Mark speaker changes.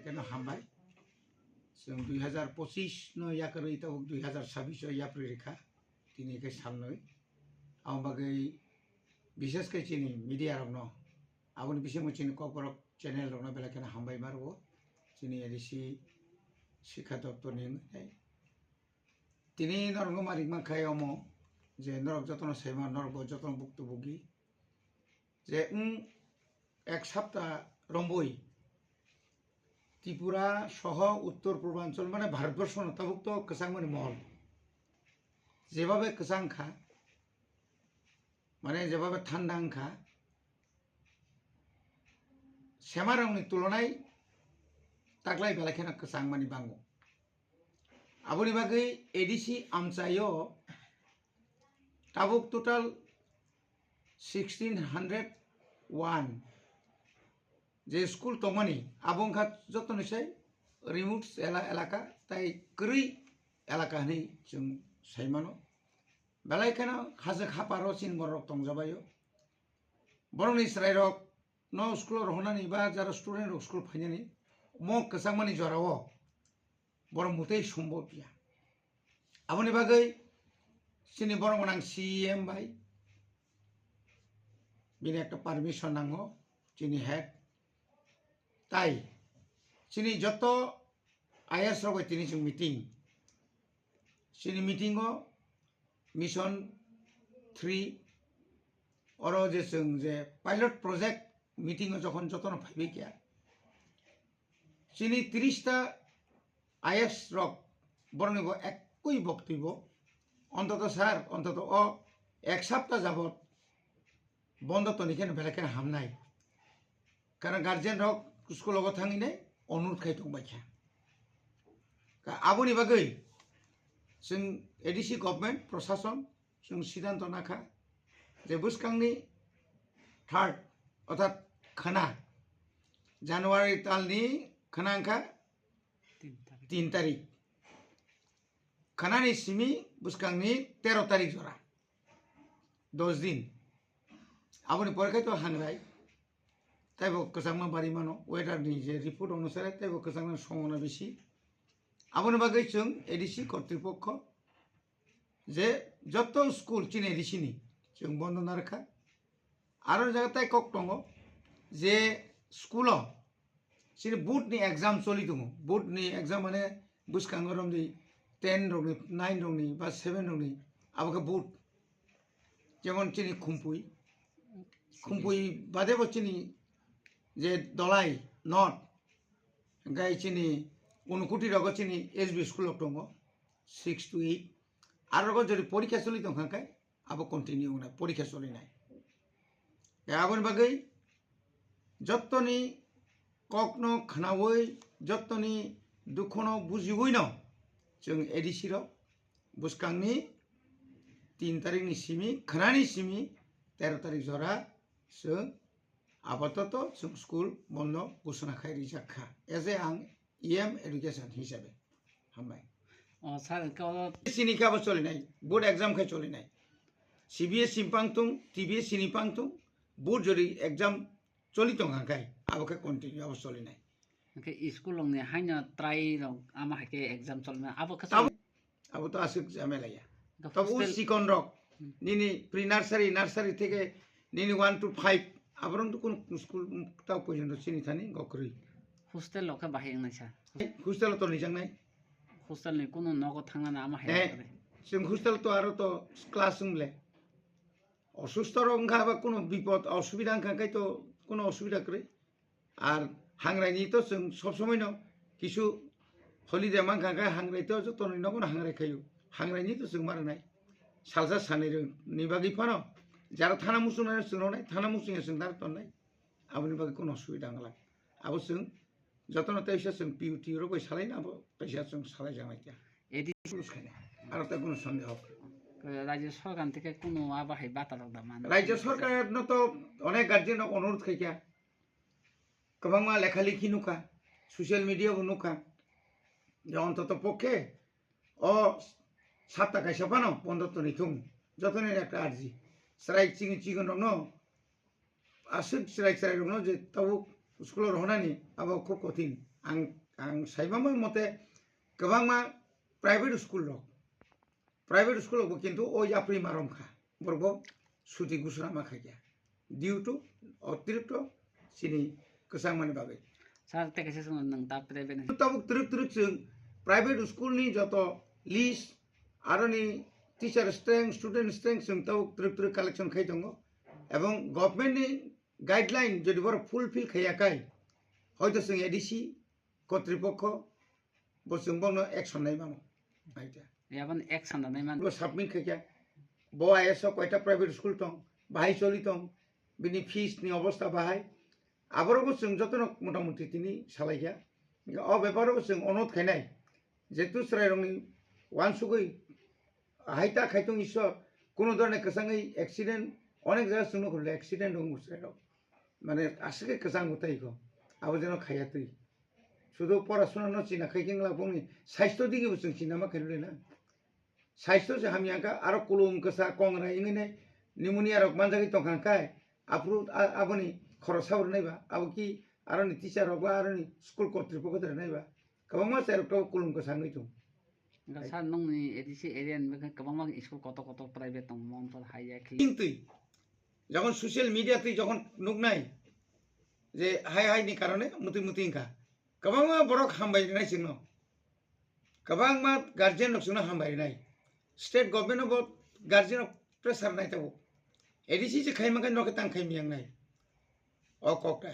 Speaker 1: बेलाकेनो हामबाय जों 2025 नो याकरै तो 2026 याप्रि रेखा दिनै के सामनै आं बागै विशेष के चिनी मीडिया रनो आबुनि बिसे मुचिनि कपरक चैनल रनो बेलाकेनो हामबाय मारबो चिनी एडिसी शिक्षा दप्तर नि तिनी नरंग मारिक माखाय अमो जे नरक जतन सेमा नरक जतन भुक्तभोगी जे एक सप्ताह रंबई त्रिपुरा सह उत्तर पूर्वांचल माने भारतवर्ष नताभुक्त कसांगमानि महल जेभाबे कसांखा माने जेभाबे थान्दांखा सेमारावनि तुलनाय ताग्लाय बेलाखेना कसांगमानि बांगो आबुनि बागै एडिसी आमचायो ताबुक टोटाल 1601 जे स्कूल तमनी आबंखा जतनिसै रिमोट एलाका ताई करै एलाका हनै जों साइमानो बेलायखाना हाजो खापारो चिन बरक तंजाबायो बरनि स्रायरक न स्कूल रहनानि बा जारा स्टूडेंट रक स्कूल फाइनानि म कसांमानि जरावो बर मुतै सम्भव गैया आबुनि बागै चिनि बरमनां सीएम बाय बिनि एक पारमिशन नांगो चिनि हेड ताई चिनी जत आईएस रग तिनी जों मीटिंग चिनी मीटिंगो मिशन 3 और जे जों जे पायलट प्रोजेक्ट मीटिंग जखन जतन फाइबे गया चिनी 30 टा आईएस रग बरनिबो एकई बक्तव्य अंतत सर अंतत एक सप्ताह जाबत बंद तनिखेन बेलाकेन हामनाय कारण गार्जियन रग स्कूल थांगिने अनुरोध खायदोंबायखा आबुनि बागै जों एडिसी गभर्नमेंट प्रशासन जों सिद्धांत नाखा जे बुसकांनि 3 अर्थात खाना जानुवारी तालनि खानांखा 3 तारिख खानानि सिमी बुसकांनि 13 तारिख जरा 10 दिन आबुनि परीक्षा तो हांराय ताइबो कसांमा बारी मानो वेदार नि जे रिपोर्ट अनुसारे ताइबो कसांमा समना बेसि आबुनि बागै जों एडिसी कर्तृपक्ष जे जत स्कूल चिन एडिसी नि जों बन्द नारखा आरो जागा ताइ कक दङ जे स्कूल चिन बोर्ड नि एग्जाम चलि दङ बोर्ड नि एग्जाम माने बुसकां रमदि 10 रंनि 9 रंनि बा 7 रंनि आबका बोर्ड जेमन चिनि खुमपुई बादेबो चिनि जे दलाई नट गाय चिनी उनकुटी रग चिनी एसबी स्कूल दङ 6 to 8 आरो जदि परीक्षा चलि दंखाय आबो कन्टिन्यू ना परीक्षा चलिनाय आबोन बागै जत्तनि ककनो खनावै जत्तनि दुखनो बुजिवैनो जों एडिसी र बुसकांनि 3 तारिखनि सिमी खनानि सिमी 13 तारिख जरा जों आपातत जों स्कूल बंद घोषणा खायरि जाखा एज ए आं ईएम एडुकेशन हिसाबै हामबाय
Speaker 2: सर
Speaker 1: सिनिका बो चलिनाय बोर्ड एग्जाम खाय चलिनाय सीबीएसई पांतुं टीबीएसई नि पांतुं बोर्ड जरि एग्जाम चलि दंखाय आबोके कन्टिन्यू आबो चलिनाय
Speaker 2: ओके स्कूल लंने हाइना ट्राई रं आमा हाके एग्जाम चलना
Speaker 1: आबो तो आसिक जामेलाया तब उ सिकन रक निनि प्री नार्सारी থেকে निनि 1 to 5 आबरन तो कोन स्कूल ताव पर्यन्त चिनि थानि गक्रै
Speaker 2: हस्टेल लका बाहायनाय सा
Speaker 1: हस्टेल तो निजांनाय
Speaker 2: हस्टेल नि कोनो नगो थांना आमा हाय
Speaker 1: जों हस्टेल तो आरो तो क्लास जोंले असुस्थ रंखा बा कोनो विपद असुविधा खाय तो कोनो असुविधा करे आर हांग्रायनि तो जों सब समय न किछु हलिडे मान खाय हांग्राय तो जतो नगो हांग्राय खायो हांग्रायनि तो जों मारनाय सालजा सानै निबागै फानो যারা থানা মুসুনার শুনাই থানা মুসুনিয়া जों दार तन्नाय आबोनि बागै कोनो असुबिदा नंला आबो जों जतन तैसा जों पिउटी रो बै सालायना आबो तैसा जों सालाय जानाय क्या
Speaker 2: एडिसी
Speaker 1: खाने आरो ता कोनो सन्देह
Speaker 2: राज्य सरकार থেকে কোনো আবাহাই বাতা লাগदा मान
Speaker 1: राज्य सरकार न तो अनेक गार्जियन अनुरोध खायखा गोबांमा लेखालेखि नुखा ससियेल मिडिया नुखा जे अन्तत पक्षे अ 7 টাকা সাপানো 15 তো নিথুম যতনের একটা আরজি सराय चिगन रंनो आसुक सराय रंनो जे ताऊ स्कूल रहनानि आबो खूब कठिन आं साइबामा मते गोबांमा प्राइवेट स्कुल किन्तु ओ याप्रि मारमखा बरबो सुति गुसुरा माखाया डिउ टू अतिरिक्त सिनि गोसांमानि बागै
Speaker 2: सार ते कैसे सुन नंग ता प्राइवेट
Speaker 1: तब तुरुक जों प्राइवेट स्कूल नि जत लिस्ट आरो नि टीचर स्ट्रेंथ स्टूडेंट स्ट्रेंथ जों तब तुरुक कलेक्शन खाइ दङ एवं गभर्नमेंट नि गाइडलाइन जदि बर फुलफिल खायाखै হয়তো जों एडीसी কর্তৃপক্ষ বসুং বनो एक्शन नाय मामो आइटा
Speaker 2: याबन एक्शन दानाय मान
Speaker 1: बो सबमिट खाया बो आईएसओ कयटा प्राइवेट स्कूल दं बाहाय चलि दं बिनि फीस नि अवस्था बाहाय आबरबो जों जतन मोटामुटी तिनि सालायया अ बेपाराव जों अनुरोध खायनाय जेतु सरायरंनि वानसुगै हाइता खायतों इसोर কোনো ধরনের কসাঙ্গই অ্যাক্সিডেন্ট অনেক জায়গা শুনো করলে অ্যাক্সিডেন্ট হং বুঝরাও মানে আসলে কসাং হতাইগো আবো যেন খায়াতই শুধু পড়াশোনা নচিনা খাইকেংলা বংনি স্বাস্থ্য দিকে বুঝুং চিনামা খেললে না স্বাস্থ্য যে হামিয়াকা আরো কুলুম কসা কংরা ইংনে নিউমোনিয়া রক মানজাগি তংখানকাই আপ্রু আবনি খরসাবর নাইবা আবো কি আরনি টিচার হবা আরনি স্কুল কর্তৃপক্ষ ধরে নাইবা কবামা সেরকটো কুলুম কসাঙ্গই দं
Speaker 2: सार नंग नि एडीसी एरिया नि कबांमा स्कुल कत प्राइवेट दं मम सार हाइया खि
Speaker 1: কিন্তু যখন সোশ্যাল মিডিয়াতে যখন নুকনাই যে হাই হাইনি কারণে মুতি মুতি ইনকা কবাংমা বড় হামবাইনাই जोंनो কবাংমা গার্জিয়ান লোকসুনা হামবাইনাই स्टेट गवर्नमेंट अब गार्जियन प्रेसार नायताबो एडीसी जे खाइमाखै नके तां खाइमियां नाय अ कक्टा